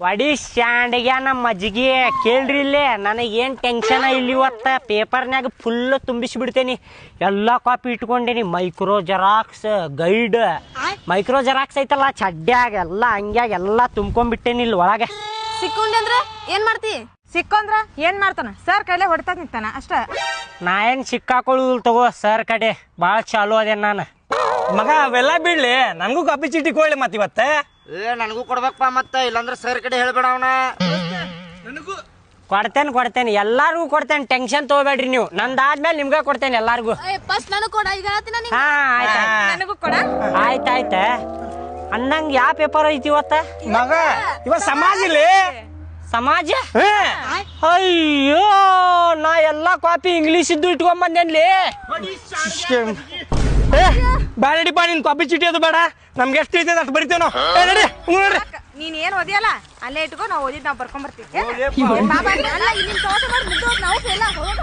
ವಡಿ ಸ್ಟ್ಯಾಂಡ್ಗೆ ನಮ್ಮ ಮಜ್ಜಿಗೆ ಕೇಳ್ರಿ ಇಲ್ಲೇ ನನಗೇನು ಟೆನ್ಷನ್ ಇಲ್ಲಿ ಇವತ್ತು ಪೇಪರ್ನಾಗ ಫುಲ್ ತುಂಬಿಸಿಬಿಡ್ತೇನಿ. ಎಲ್ಲ ಕಾಪಿ ಇಟ್ಕೊಂಡೇನಿ. Micro xerox guide micro xerox ಐತಲ್ಲ ಚಡ್ಡ್ಯಾಗ ಎಲ್ಲ ಹಂಗ್ಯಾಗ ಎಲ್ಲ ತುಂಬ್ಕೊಂಡ್ಬಿಟ್ಟೇನಿ ಇಲ್ಲಿ ಒಳಗೆ. ಸಿಕ್ಕೊಂಡೆ ಅಂದ್ರ ಏನ್ ಮಾಡ್ತಿ? ಸಿಕ್ಕೊಂದ್ರ ಏನ್ ಮಾಡ್ತಾನ? ಸರ್ ಕೈಲೇ ಹೊಡ್ತಾ ನಿಂತಾನ ಅಷ್ಟ. ನಾ ಏನು ಸಿಕ್ಕಾಕೊಳ್ಳುದಿಲ್ಲ ತಗೋ ಸರ್ ಕಡೆ. ಭಾಳ ಚಾಲು ಅದೇನು ನಾನು. ಮಗ ಅವೆಲ್ಲ ಬಿಡ್ಲಿ, ನನಗೂ ಕಾಪಿ ಚೀಟಿ ಕೊಡ್ಲಿ ಮತ್ತೆ ಇವತ್ತ. ನನಗೂ ಕೊಡ್ಬೇಕಪ್ಪ ಮತ್ತೆ, ಇಲ್ಲಾಂದ್ರೆ ಸರ್ ಕಡೆ ಹೇಳ್ಬೇಡ ಅವನ. ಕೊಡ್ತೇನೆ ಎಲ್ಲಾರ್ಗು ಕೊಡ್ತೇನೆ, ಟೆನ್ಷನ್ ತಗೋಬೇಡ್ರಿ ನೀವು. ನಂದಾದ್ಮೇಲೆ ನಿಮ್ಗೆ ಕೊಡ್ತೇನೆ ಎಲ್ಲಾರ್ಗು. ಫಸ್ಟ್ ನನಗ್ ಕೊಡ, ಈಗ ಹೇಳ್ತೀನಿ ಹಾ ಆಯ್ತು ನನಗೂ ಕೊಡ. ಆಯ್ತಾಯ್ತ ಅಂದಂಗ ಯಾವ ಪೇಪರ್ ಐತಿ ಇವತ್ತ? ಮಗ ಇವತ್ ಸಮಾಜ ಇಲ್ಲಿ ಸಮಾಜ. ಅಯ್ಯೋ ನಾ ಎಲ್ಲಾ ಕಾಪಿ ಇಂಗ್ಲಿಷ್ ಇದ್ದು ಇಟ್ಕೊಂಡ್ ಬಂದೇನ್ಲಿ. ಬ್ಯಾಡಡಿಪ್ಪ, ನಿನ್ ಕಾಪಿ ಚೀಟಿ ಅದು ಬೇಡ. ನಮ್ಗೆ ಎಷ್ಟು ಐತೆ ಅಷ್ಟು ಬರಿತೇವ್ ನಾವು. ನಡಿ ನೋಡ್ರಿ, ನೀನ್ ಏನ್ ಓದಿಯಲ್ಲ ಅಲ್ಲೇ ಇಟ್ಕೋ, ನಾವ್ ಓದಿದ್ ನಾವ್ ಬರ್ಕೊಂಡ್ ಬರ್ತೀವಿ. ಅಲ್ಲ ಇಲ್ಲಿ ತೋಟ ಮಾಡಿ ಮುದ್ದು ನಾವು ಎಲ್ಲ ಹೋಗೋಣ.